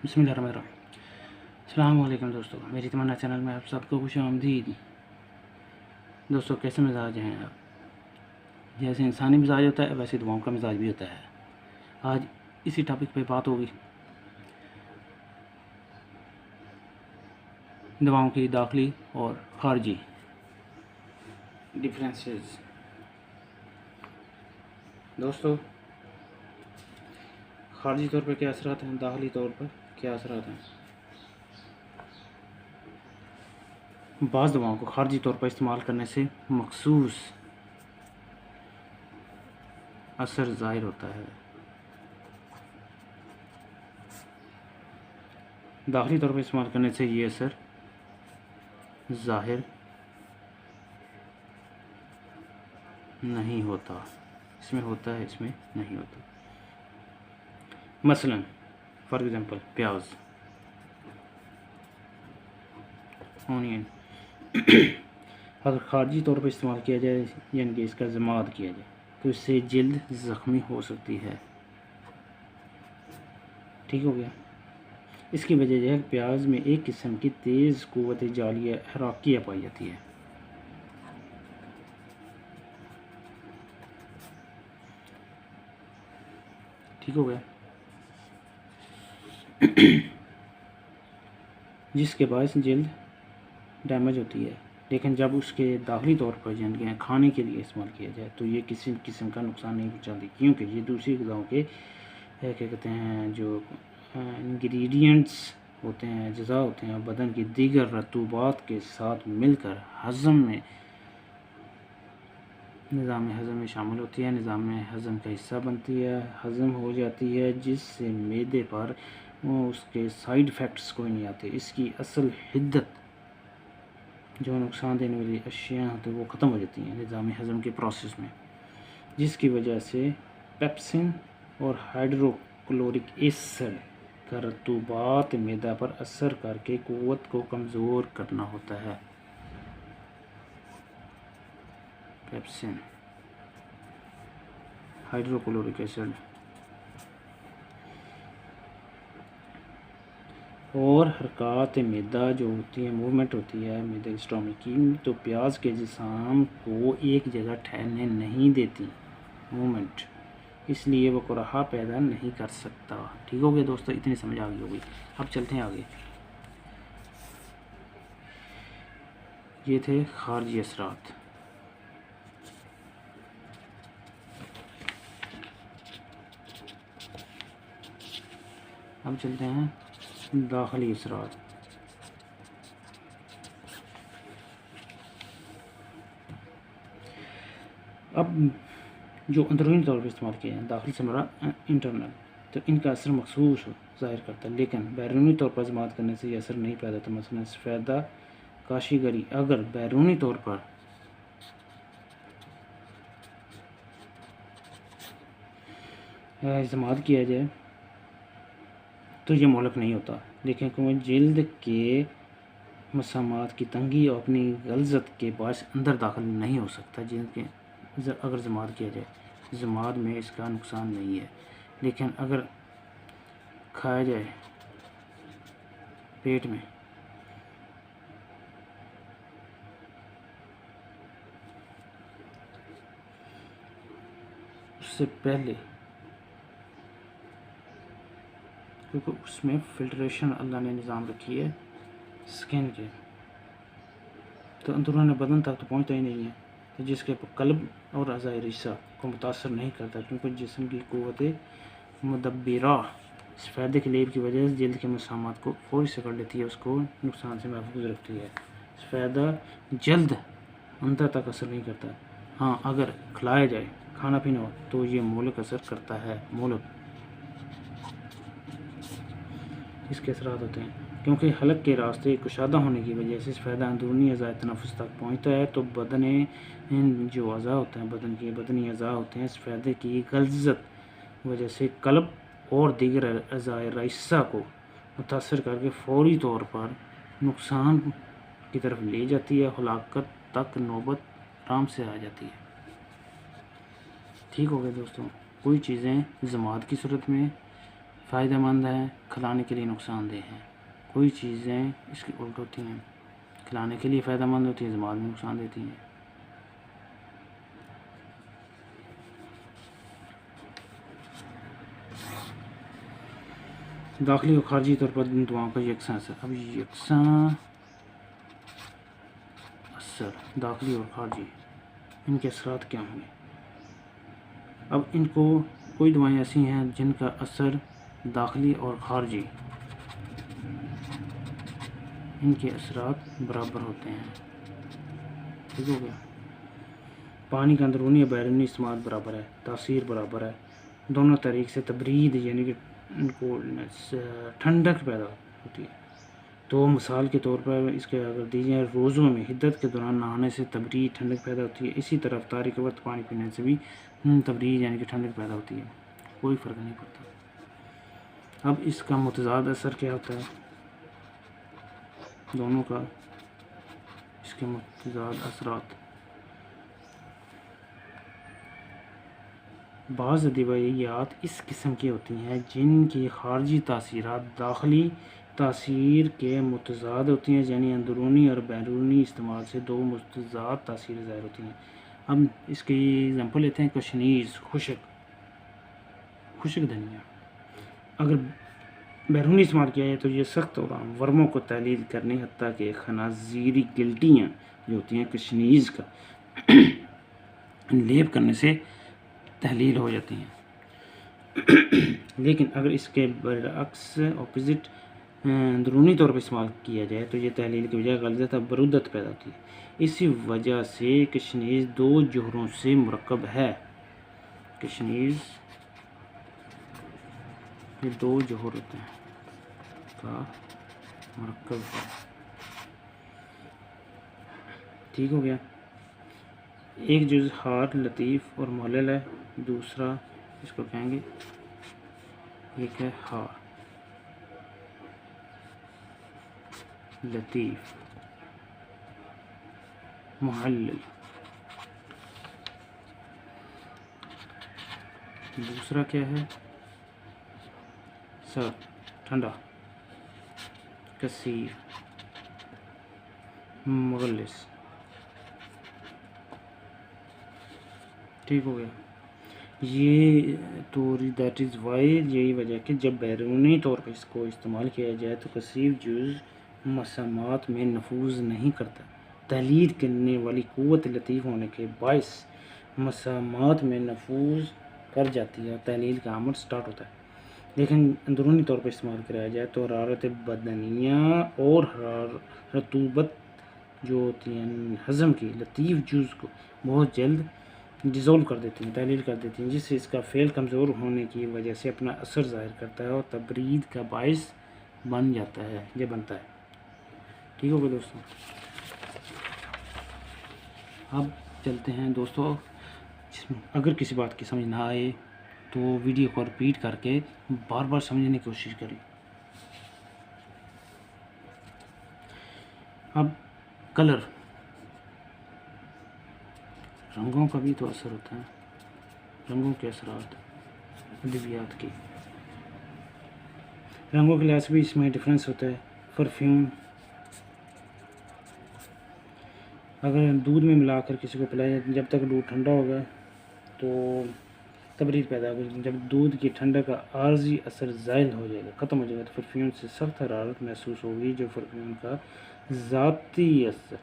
बिस्मिल्लाहिर्रहमानिर्रहीम। अस्सलाम वालेकुम दोस्तों, मेरी तमन्ना चैनल में आप सबको खुश आमदीद। दोस्तों, कैसे मिजाज हैं आप? जैसे इंसानी मिजाज होता है वैसे दुआओं का मिजाज भी होता है। आज इसी टॉपिक पे बात होगी, दवाओं की दाखिली और खारजी डिफरेंसेस। दोस्तों, खारजी तौर पर क्या असरात हैं, दाखिली तौर पर क्या असरात हैं। बाज़ दवाओं को खारजी तौर पर इस्तेमाल करने से मखसूस असर ज़ाहिर होता है। दाखिली तौर पर इस्तेमाल करने से ये असर ज़ाहिर नहीं होता। इसमें होता है, इसमें नहीं होता। मसलन फॉर एग्ज़ाम्पल प्याज, ऑनियन अगर खारजी तौर पर इस्तेमाल किया जाए, यानी कि इसका जमात किया जाए, तो इससे जल्द ज़ख्मी हो सकती है। ठीक हो गया। इसकी वजह यह है कि प्याज में एक किस्म की तेज़ क़ुव्वत जालिया हराकिया पाई जाती है। ठीक हो गया। जिसके बायस जल्द डैमेज होती है। लेकिन जब उसके दाखिली तौर पर यानी कि खाने के लिए इस्तेमाल किया जाए तो ये किसी किस्म का नुकसान नहीं पहुँचाती, क्योंकि ये दूसरी ग़िज़ाओं के क्या कहते हैं जो इंग्रेडिएंट्स होते हैं, अज़्ज़ा होते हैं, बदन की दीगर रतूबात के साथ मिलकर निज़ाम हज़म में शामिल होती है, निज़ाम हज़म का हिस्सा बनती है, हज़म हो जाती है, जिससे मैदे पर उसके साइड इफ़ेक्ट्स कोई नहीं आते। इसकी असल हिद्दत जो नुकसान देने वाली अशिया होती है वो ख़त्म हो जाती हैं निज़ाम हज़म के प्रोसेस में, जिसकी वजह से पेप्सिन और हाइड्रोक्लोरिक एसिड का रतूबात मैदा पर असर करके क़ुव्वत को कमज़ोर करना होता है। पेप्सिन, हाइड्रोक्लोरिक एसिड और हरकत मैदा जो होती है, मूवमेंट होती है मैदे की स्टोमिक की, तो प्याज के जिसाम को एक जगह ठहरने नहीं देती मूवमेंट, इसलिए वो कुराहा पैदा नहीं कर सकता। ठीक हो गया दोस्तों, इतनी समझ आ गई होगी। अब चलते हैं आगे। ये थे खारजी असरात। अब चलते हैं दाखिली असरात। अब जो अंदरूनी तौर पर इस्तेमाल किए हैं, दाखिल से मरा इंटरनल, तो इनका असर मखसूस ज़ाहिर करता है, लेकिन बैरूनी तौर पर जमात करने से ये असर नहीं पैदा होता। मसलन सफ़ेदा काशीगरी अगर बैरूनी तौर पर जमात किया जाए तो ये मोहलक नहीं होता, लेकिन क्योंकि जल्द के मसामात की तंगी और अपनी गलजत के बायस अंदर दाखिल नहीं हो सकता। जिनके अगर जमात किया जाए, जमात में इसका नुकसान नहीं है, लेकिन अगर खाया जाए पेट में उससे पहले, क्योंकि उसमें फ़िल्ट्रेशन अल्लाह ने निज़ाम रखी है स्किन के, तो अंदरूनी बदन तक तो पहुंचता ही नहीं है, तो जिसके कल्ब और अज़ाए रिसा को मुतासर नहीं करता, क्योंकि जिस्म की क़ुव्वत मुदब्बिरा सफ़ेदे के लेप की वजह से जल्द के मसामात को फौरी से कर लेती है, उसको नुकसान से महफूज रखती है। सफ़ेदा जल्द अंदर तक असर नहीं करता। हाँ, अगर खिलाया जाए, खाना पीना हो, तो ये मोहलक असर करता है। मोहलक इसके असरात होते हैं, क्योंकि हलक के रास्ते कुशादा होने की वजह से सफ़ेदा अंदरूनी अज़ाए तनफ़ुस तक पहुँचता है, तो जो अज़ा होते हैं, बदनी अज़ा होते हैं, सफ़ेदे की गलज़त वजह से कल्ब और दीगर अज़ाए रईसा को मुतासर करके फौरी तौर पर नुकसान की तरफ ले जाती है, हलाकत तक नौबत आराम से आ जाती है। ठीक हो गया दोस्तों। कोई चीज़ें जमात की सूरत में फ़ायदेमंद है, खिलाने के लिए नुकसानदेह है। कोई चीज़ें इसकी उल्ट होती हैं, खिलाने के लिए फ़ायदेमंद होती है, दिमाग में नुकसान देती हैं। दाखिली और खारजी तौर पर इन दवाओं का यकसां असर। अब यकसां असर दाखिली और खारजी, इनके असरात क्या होंगे? अब इनको कोई दवाएं ऐसी हैं जिनका असर दाखिली और खारजी इनके असरात बराबर होते हैं। ठीक हो गया। पानी का अंदरूनी या बैरूनी इस्तेमाल बराबर है, तासीर बराबर है। दोनों तरीक़े से तबरीद यानी कि इनको ठंडक पैदा होती है। तो मिसाल के तौर पर इसके अगर दी जाए, रोज़ों में हिद्दत के दौरान नहाने से तबरीद ठंडक पैदा होती है। इसी तरह इफ्तारी के वक्त पानी पीने से भी तबरीद यानी कि ठंडक पैदा होती है। कोई फ़र्क नहीं पड़ता। अब इसका मुतज़ाद असर क्या होता है? दोनों का इसके मुतज़ाद असरात। बाज़ दवाइयात इस किस्म की होती हैं जिनकी खारजी तासीरात दाखिली तासीर के मुतज़ाद होती हैं, यानी अंदरूनी और बैरूनी इस्तेमाल से दो मुतज़ाद तासीरें ज़ाहिर होती हैं। अब इसकी एग्ज़ाम्पल लेते हैं। कशनीज़ खुशक धनिया अगर बैरूनी इस्तेमाल किया जाए तो ये सख्त और वर्मों को तहलील करने, हत्ता कि खनाज़ीरी गिल्टियाँ जो होती हैं कशनीज़ का लेप करने से तहलील हो जाती हैं। लेकिन अगर इसके बरअक्स ऑपोजिट अंदरूनी तौर पर इस्तेमाल किया जाए तो ये तहलील की बजाय गलज़त बरुदत पैदा होती है। इसी वजह से कशनीज़ दो जोहरों से मुरक्कब है। कशनीज़ ये दो जोहर होते हैं का मुरक्कब है। ठीक हो गया। एक जुज़ हार लतीफ़ और मुहल्लल है, दूसरा इसको कहेंगे एक है हार लतीफ़ मुहल्लल। दूसरा क्या है? सर ठंडा कसीर मुगलिस। ठीक हो गया। ये तो दैट इज़ वाई, यही वजह कि जब बैरूनी तौर पर इसको इस्तेमाल किया जाए तो कसीर जुज़ मसामात में नफूज़ नहीं करता। तहलील करने वाली क़ुव्वत लतीफ़ होने के बायस मसामात में नफूज़ कर जाती है, तहलील का अमल स्टार्ट होता है। लेकिन अंदरूनी तौर पर इस्तेमाल कराया जाए तो हरारत बदनिया और रतूबत जो होती हैं हज़म की लतीफ़ जुज़ को बहुत जल्द डिज़ोल्व कर देती हैं, तहलील कर देती हैं, जिससे इसका फ़ेल कमज़ोर होने की वजह से अपना असर ज़ाहिर करता है और तबरीद का बायस बन जाता है, ये बनता है। ठीक हो गया दोस्तों। अब चलते हैं दोस्तों, अगर किसी बात की समझ ना आए तो वीडियो को रिपीट करके बार बार समझने की कोशिश करें। अब कलर, रंगों का भी तो असर होता है, रंगों के असरात अद्वियात की। रंगों के लिहाज से भी इसमें डिफरेंस होता है। परफ्यूम अगर दूध में मिलाकर किसी को पिलाया, जब तक दूध ठंडा होगा तो तबरीद पैदा होगी। जब दूध की ठंडक का आर्जी असर ज़ाइल हो जाएगा, ख़त्म हो जाएगा, तो परफ्यूम से सख्त हरारत महसूस होगी जो परफ्यूम का ज़ाती असर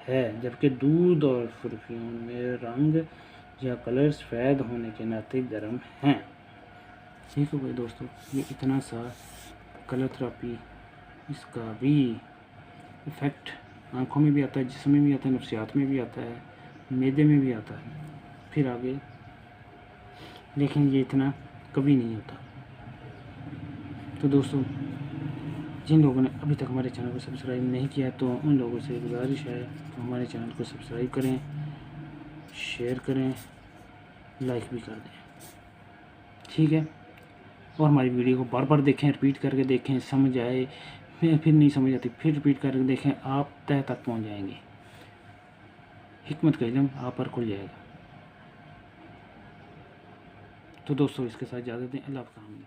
है। जबकि दूध और परफ्यूम में रंग या कलर्स फैद होने के नाते गर्म हैं। ठीक है भाई दोस्तों, ये इतना सा कलर थेरेपी, इसका भी इफ़ेक्ट आँखों में भी आता है, जिस्म में भी आता है, नफ्सियात में भी आता है, मैदे में भी आता है, फिर आगे, लेकिन ये इतना कभी नहीं होता। तो दोस्तों, जिन लोगों ने अभी तक हमारे चैनल को सब्सक्राइब नहीं किया तो उन लोगों से गुजारिश है तो हमारे चैनल को सब्सक्राइब करें, शेयर करें, लाइक भी कर दें। ठीक है। और हमारी वीडियो को बार बार देखें, रिपीट करके देखें, समझ आए, फिर नहीं समझ आती फिर रिपीट करके देखें, आप तह तक पहुंच जाएंगे। हिकमत का इल्म आप पर खुल जाएगा। तो दोस्तों, इसके साथ इजाज़त दें। अल्लाह हाफ़िज़।